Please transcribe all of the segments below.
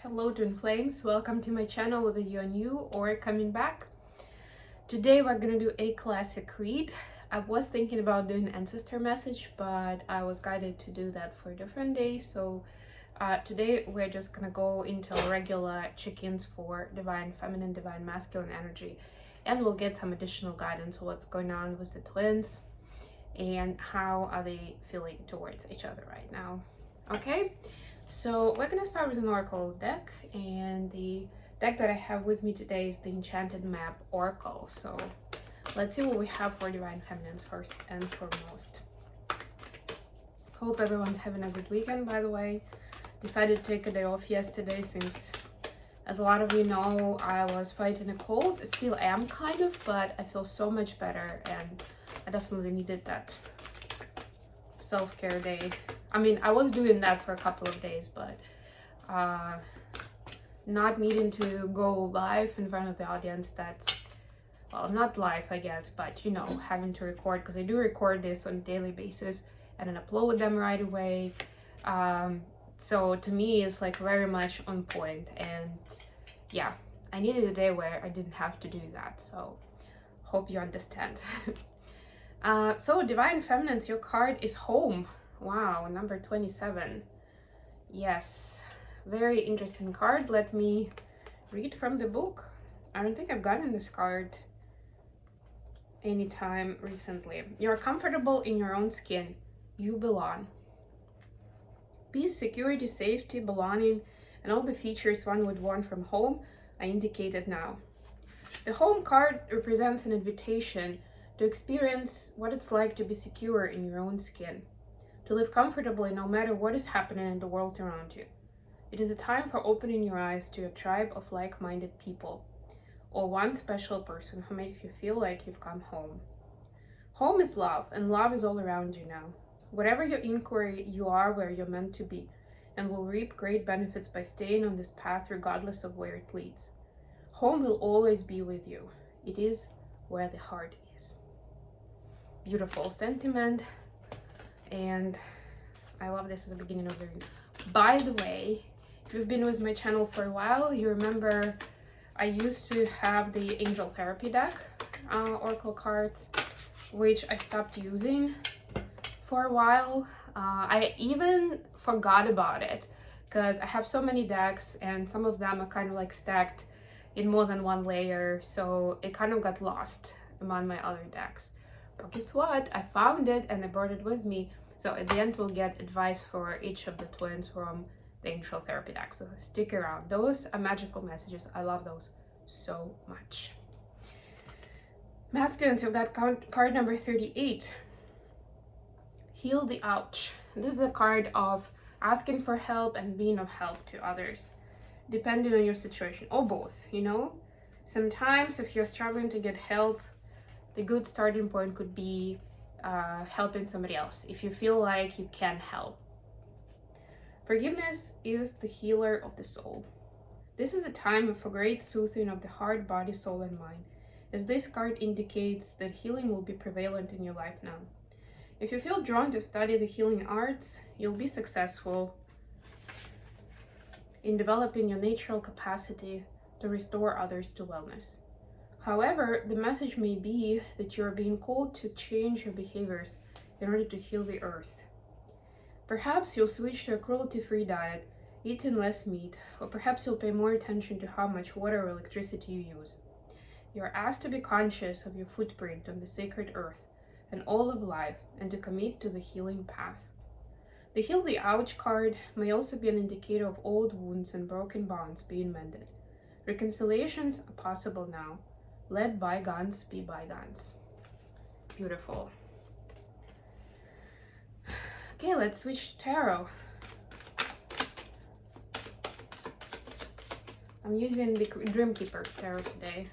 Hello Twin Flames, welcome to my channel whether you're new or coming back. Today we're gonna do a classic read. I was thinking about doing ancestor message, but I was guided to do that for a different day. So today we're just gonna go into our regular check-ins for divine feminine, divine masculine energy, and we'll get some additional guidance on what's going on with the twins and how are they feeling towards each other right now. Okay, so we're gonna start with an oracle deck, and the deck that I have with me today is the Enchanted Map Oracle. So let's see what we have for divine feminines first and foremost. Hope everyone's having a good weekend, by the way. Decided to take a day off yesterday since, as a lot of you know, I was fighting a cold. Still am kind of, but I feel so much better and I definitely needed that self-care day. I mean, I was doing that for a couple of days, but not needing to go live in front of the audience, that's, well, not live, I guess, but you know, having to record, because I do record this on a daily basis and then upload them right away. So to me, it's like very much on point, and yeah, I needed a day where I didn't have to do that, so hope you understand. So divine feminines, your card is home. Wow, number 27. Yes, very interesting card. Let me read from the book. I don't think I've gotten this card anytime recently. You're comfortable in your own skin. You belong. Peace, security, safety, belonging, and all the features one would want from home are indicated now. The home card represents an invitation to experience what it's like to be secure in your own skin, to live comfortably no matter what is happening in the world around you. It is a time for opening your eyes to a tribe of like-minded people, or one special person who makes you feel like you've come home. Home is love, and love is all around you now. Whatever your inquiry, you are where you're meant to be, and will reap great benefits by staying on this path regardless of where it leads. Home will always be with you. It is where the heart is. Beautiful sentiment, and I love this at the beginning of the reading. By the way, if you've been with my channel for a while, you remember I used to have the Angel Therapy deck, oracle cards, which I stopped using for a while. I even forgot about it because I have so many decks and some of them are kind of like stacked in more than one layer, so it kind of got lost among my other decks. But guess what? I found it and I brought it with me. So at the end, we'll get advice for each of the twins from the Angel Therapy deck. So stick around. Those are magical messages. I love those so much. Masculines, you've got card number 38. Heal the ouch. This is a card of asking for help and being of help to others, depending on your situation, or both, you know? Sometimes if you're struggling to get help, the good starting point could be helping somebody else if you feel like you can help. Forgiveness is the healer of the soul. This is a time of a great soothing of the heart, body, soul, and mind, as this card indicates that healing will be prevalent in your life now. If you feel drawn to study the healing arts, you'll be successful in developing your natural capacity to restore others to wellness. However, the message may be that you're being called to change your behaviors in order to heal the earth. Perhaps you'll switch to a cruelty-free diet, eating less meat, or perhaps you'll pay more attention to how much water or electricity you use. You're asked to be conscious of your footprint on the sacred earth and all of life, and to commit to the healing path. The Heal the Ouch card may also be an indicator of old wounds and broken bonds being mended. Reconciliations are possible now. Let bygones be bygones. Beautiful. Okay, let's switch to tarot. I'm using the Dreamkeeper tarot today.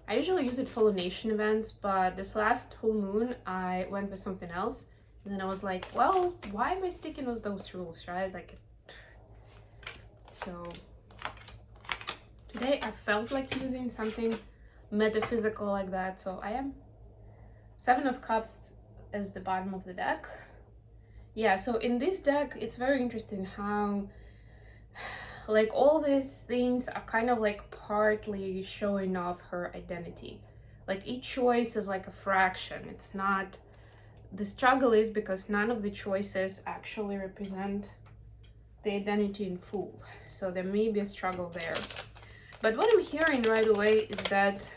I usually use it for lunation events, but this last full moon I went with something else, and then I was like, well, why am I sticking with those rules, right? Like, so today I felt like using something metaphysical like that, so I am. Seven of Cups is the bottom of the deck. Yeah, so in this deck it's very interesting how like all these things are kind of like partly showing off her identity. Like each choice is like a fraction. It's not, the struggle is because none of the choices actually represent the identity in full. So there may be a struggle there. But what I'm hearing right away is that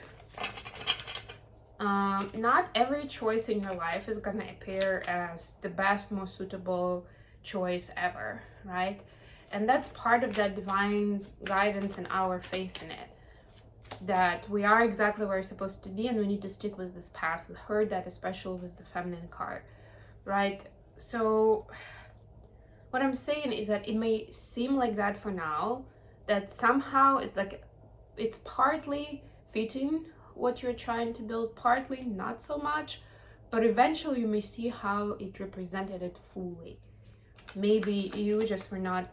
not every choice in your life is gonna appear as the best, most suitable choice ever, right? And that's part of that divine guidance and our faith in it. That we are exactly where we're supposed to be, and we need to stick with this path. We heard that especially with the feminine card, right? So what I'm saying is that it may seem like that for now, that somehow it's partly fitting what you're trying to build, partly not so much, but eventually you may see how it represented it fully. Maybe you just were not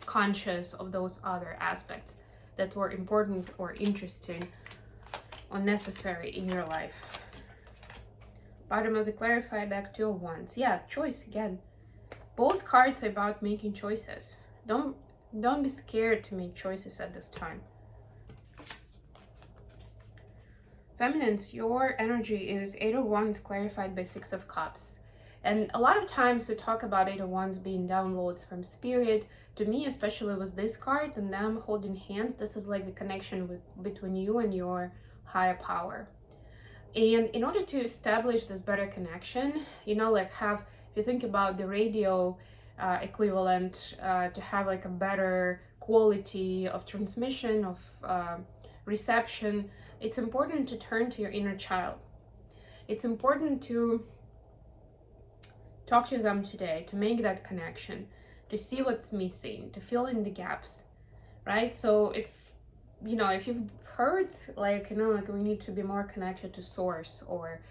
conscious of those other aspects that were important or interesting or necessary in your life. Bottom of the clarified deck, 2 of Wands. Yeah, choice again. Both cards are about making choices. Don't be scared to make choices at this time. Feminines, your energy is 8 of Wands clarified by 6 of Cups. And a lot of times we talk about 8 of Wands being downloads from spirit. To me, especially with this card and them holding hands, this is like the connection between you and your higher power. And in order to establish this better connection, you know, like if you think about the radio equivalent, to have like a better quality of transmission, of reception, it's important to turn to your inner child. It's important to talk to them today, to make that connection, to see what's missing, to fill in the gaps, right? So if you've heard like we need to be more connected to source, or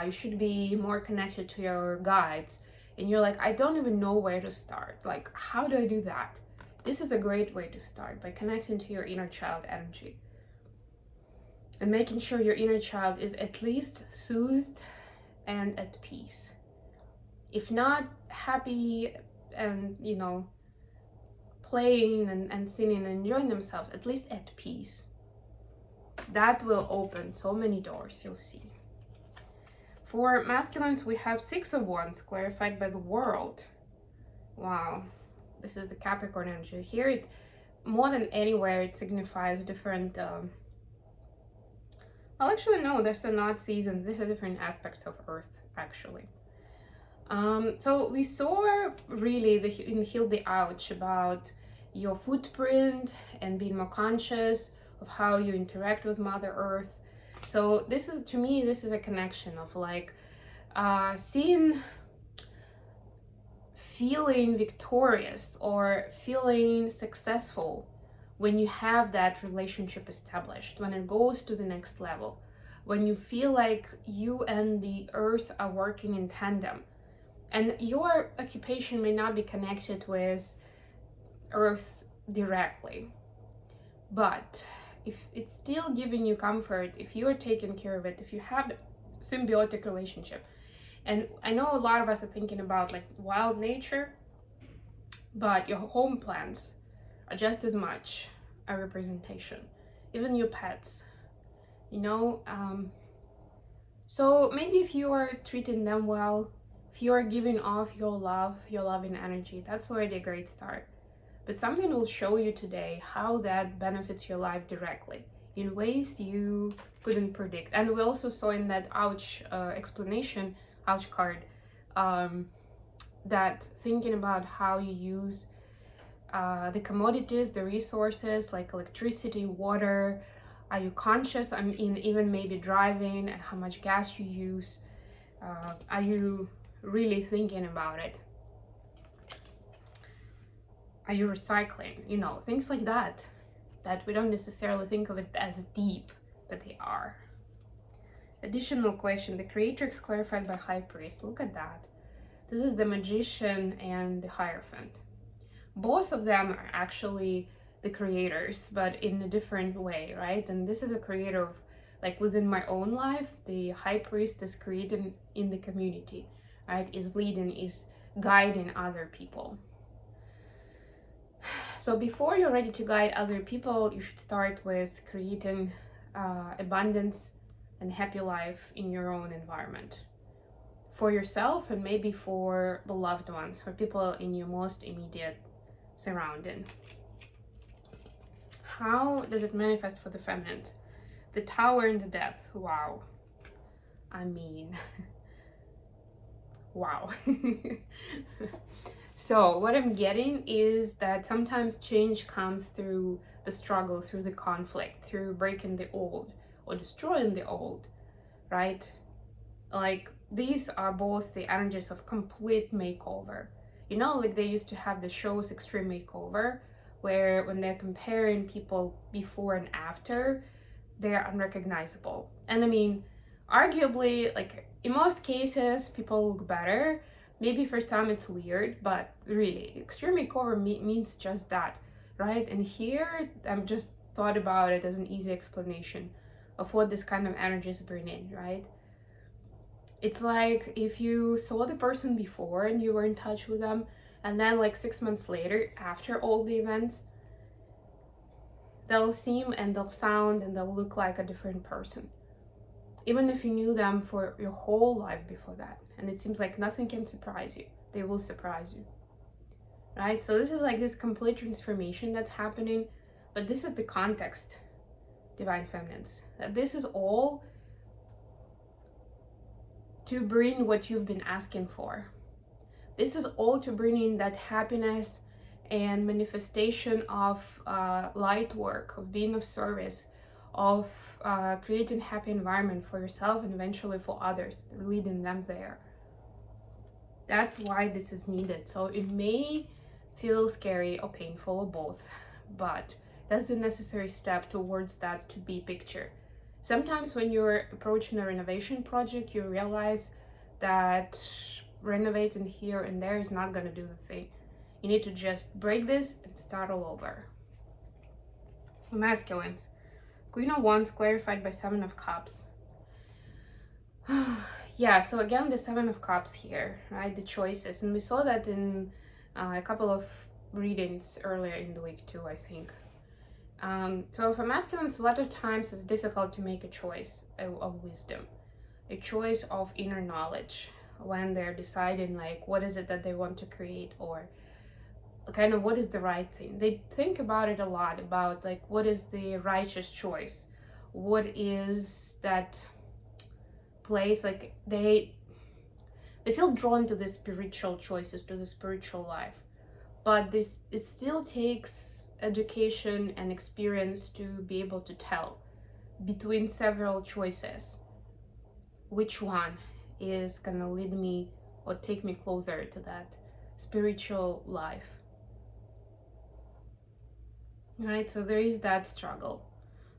you should be more connected to your guides, and you're like, I don't even know where to start, like how do I do that? This is a great way to start, by connecting to your inner child energy and making sure your inner child is at least soothed and at peace. If not happy and playing and singing and enjoying themselves, at least at peace. That will open so many doors, you'll see. For masculines, we have 6 of Wands clarified by the World. Wow, this is the Capricorn energy. Here, it more than anywhere, it signifies different well, actually no, there's not seasons, these are different aspects of Earth actually. So we saw really in Heal the Ouch about your footprint and being more conscious of how you interact with Mother Earth. So this is, to me, this is a connection of like feeling victorious or feeling successful when you have that relationship established, when it goes to the next level, when you feel like you and the Earth are working in tandem. And your occupation may not be connected with Earth directly, but if it's still giving you comfort, if you're taking care of it, if you have a symbiotic relationship. And I know a lot of us are thinking about like wild nature, but your home plants are just as much a representation, even your pets, so maybe if you are treating them well, if you are giving off your love, your loving energy, that's already a great start. But something will show you today how that benefits your life directly in ways you couldn't predict. And we also saw in that ouch explanation, ouch card, that thinking about how you use the commodities, the resources like electricity, water. Are you conscious? I mean, even maybe driving and how much gas you use. Are you really thinking about it? Are you recycling? Things like that we don't necessarily think of it as deep, but they are. Additional question, the Creatrix clarified by High Priest. Look at that. This is the Magician and the Hierophant. Both of them are actually the creators, but in a different way, right? And this is a creator of, like, within my own life, the High Priest is creating in the community, right? Is leading, is guiding other people. So before you're ready to guide other people, you should start with creating abundance and happy life in your own environment. For yourself and maybe for the loved ones, for people in your most immediate surrounding. How does it manifest for the feminine? The Tower and the Death. Wow. I mean, wow. So what I'm getting is that sometimes change comes through the struggle, through the conflict, through breaking the old or destroying the old, right? Like, these are both the energies of complete makeover. You know, like they used to have the shows Extreme Makeover, where when they're comparing people before and after, they're unrecognizable. And I mean, arguably, like in most cases, people look better. Maybe for some it's weird, but really, Extreme Makeover means just that, right? And here, I'm just thought about it as an easy explanation of what this kind of energies bring in, right? It's like if you saw the person before and you were in touch with them, and then like 6 months later, after all the events, they'll seem and they'll sound and they'll look like a different person. Even if you knew them for your whole life before that. And it seems like nothing can surprise you. They will surprise you. Right? So this is like this complete transformation that's happening. But this is the context, Divine Feminines. That this is all to bring what you've been asking for. This is all to bring in that happiness and manifestation of light work, of being of service, of creating happy environment for yourself and eventually for others, leading them there. That's why this is needed. So it may feel scary or painful or both, but that's the necessary step towards that to be picture. Sometimes when you're approaching a renovation project, you realize that renovating here and there is not going to do the thing. You need to just break this and start all over. Masculines. Queen of Wands clarified by Seven of Cups. Yeah, so again, the Seven of Cups here, right? The choices. And we saw that in a couple of readings earlier in the week too, I think. So for masculines, a lot of times it's difficult to make a choice of wisdom, a choice of inner knowledge when they're deciding like what is it that they want to create, or kind of what is the right thing. They think about it a lot, about like what is the righteous choice, what is that place, like they feel drawn to the spiritual choices, to the spiritual life. But it still takes education and experience to be able to tell between several choices which one is gonna lead me or take me closer to that spiritual life. Right, so there is that struggle.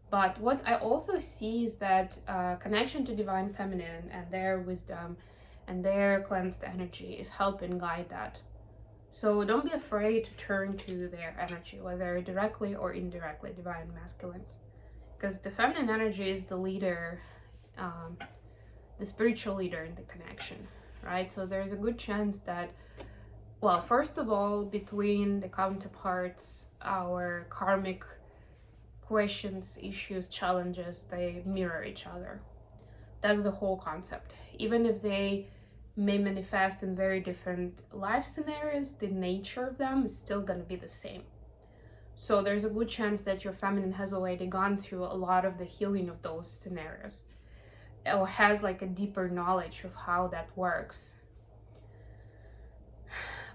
But what I also see is that connection to Divine Feminine and their wisdom and their cleansed energy is helping guide that. So don't be afraid to turn to their energy, whether directly or indirectly, Divine Masculines. Because the feminine energy is the leader, the spiritual leader in the connection, right? So there's a good chance that, well, first of all, between the counterparts, our karmic questions, issues, challenges, they mirror each other. That's the whole concept. Even if they may manifest in very different life scenarios, the nature of them is still going to be the same. So there's a good chance that your feminine has already gone through a lot of the healing of those scenarios, or has like a deeper knowledge of how that works.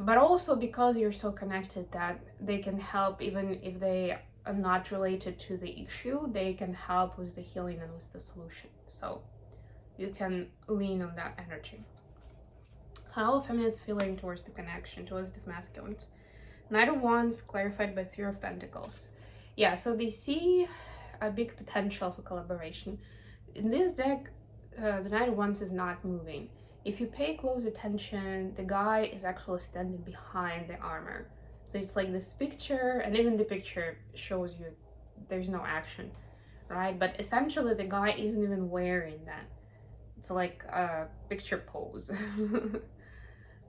But also because you're so connected that they can help, even if they are not related to the issue, they can help with the healing and with the solution. So you can lean on that energy. How feminines feeling towards the connection, towards the masculines. Knight of Wands clarified by Three of Pentacles. Yeah, so they see a big potential for collaboration. In this deck, the Knight of Wands is not moving. If you pay close attention, the guy is actually standing behind the armor. So it's like this picture, and even the picture shows you there's no action, right? But essentially the guy isn't even wearing that. It's like a picture pose.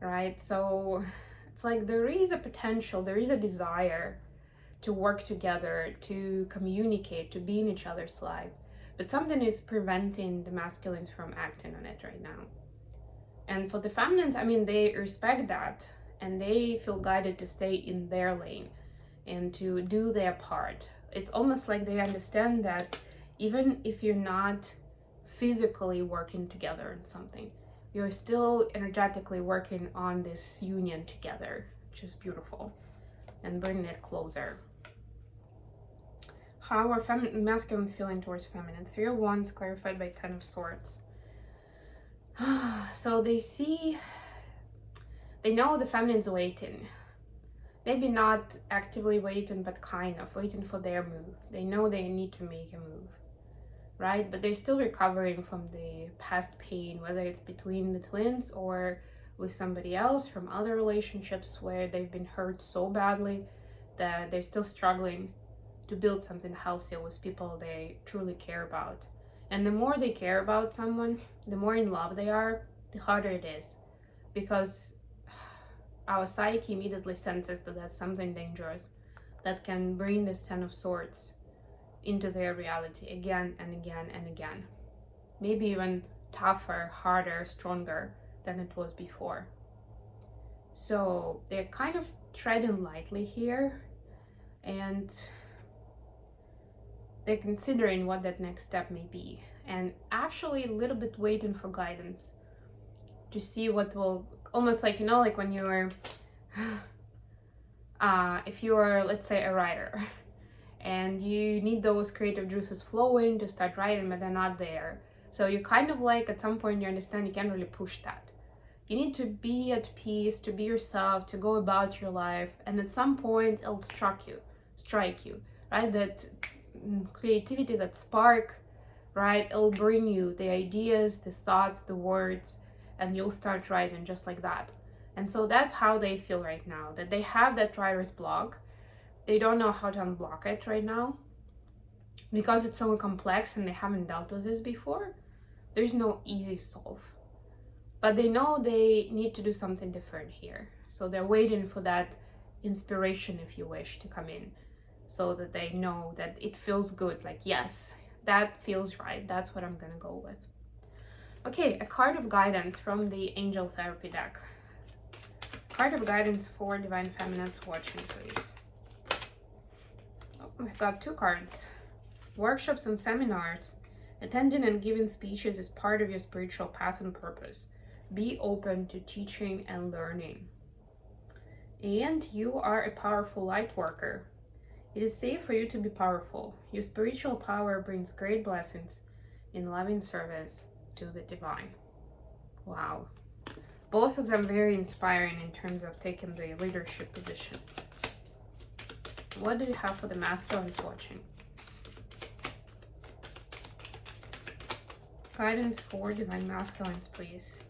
Right? So it's like there is a potential, there is a desire to work together, to communicate, to be in each other's life. But something is preventing the masculines from acting on it right now. And for the feminines, I mean, they respect that and they feel guided to stay in their lane and to do their part. It's almost like they understand that even if you're not physically working together on something, you're still energetically working on this union together, which is beautiful, and bringing it closer. How are masculines feeling towards feminine? 3 of Wands clarified by 10 of Swords. So they know the feminine's waiting. Maybe not actively waiting, but kind of waiting for their move. They know they need to make a move, right? But they're still recovering from the past pain, whether it's between the twins or with somebody else, from other relationships where they've been hurt so badly that they're still struggling to build something healthy with people they truly care about. And the more they care about someone, the more in love they are, the harder it is, because our psyche immediately senses that that's something dangerous that can bring this 10 of Swords into their reality again and again and again. Maybe even tougher, harder, stronger than it was before. So they're kind of treading lightly here, and they're considering what that next step may be, and actually a little bit waiting for guidance to see what will, almost like, you know, like when you're if you're, let's say, a writer and you need those creative juices flowing to start writing, but they're not there. So you kind of like, at some point you understand you can't really push that. You need to be at peace, to be yourself, to go about your life, and at some point it'll strike you, right? That creativity, that spark, right? It'll bring you the ideas, the thoughts, the words, and you'll start writing just like that. And so that's how they feel right now, that they have that writer's block. They don't know how to unblock it right now because it's so complex and they haven't dealt with this before. There's no easy solve, but they know they need to do something different here. So they're waiting for that inspiration, if you wish, to come in, so that they know that it feels good, like, yes, that feels right, that's what I'm gonna go with. Okay, a card of guidance from the Angel Therapy deck. Card of guidance for Divine Feminines watching, please. Oh, we've got 2 cards. Workshops and seminars. Attending and giving speeches is part of your spiritual path and purpose. Be open to teaching and learning. And you are a powerful light worker. It is safe for you to be powerful. Your spiritual power brings great blessings in loving service to the divine. Wow. Both of them very inspiring in terms of taking the leadership position. What do you have for the masculines watching? Guidance for Divine Masculines, please.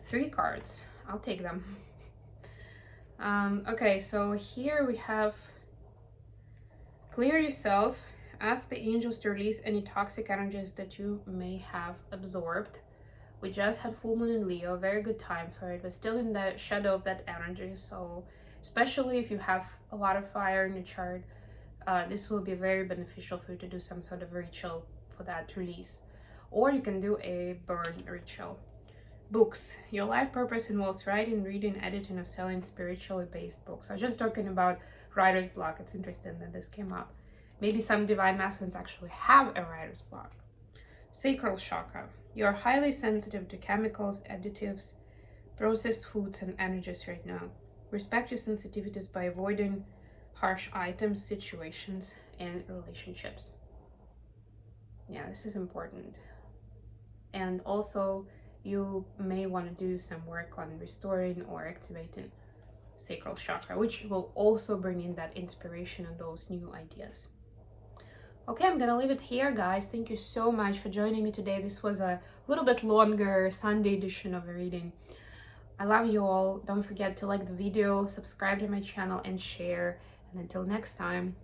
Three cards. I'll take them. Okay, so here we have clear yourself. Ask the angels to release any toxic energies that you may have absorbed. We just had full moon in Leo, very good time for it, but still in the shadow of that energy. So especially if you have a lot of fire in your chart, this will be very beneficial for you to do some sort of ritual for that release. Or you can do a burn ritual. Books. Your life purpose involves writing, reading, editing, or selling spiritually based books. I was just talking about writer's block. It's interesting that this came up. Maybe some divine masculines actually have a writer's block. Sacral chakra. You are highly sensitive to chemicals, additives, processed foods, and energies right now. Respect your sensitivities by avoiding harsh items, situations, and relationships. Yeah, this is important. And also, you may want to do some work on restoring or activating sacral chakra, which will also bring in that inspiration and those new ideas. Okay, I'm gonna leave it here, guys. Thank you so much for joining me today. This was a little bit longer Sunday edition of a reading. I love you all. Don't forget to like the video, subscribe to my channel, and share. And until next time,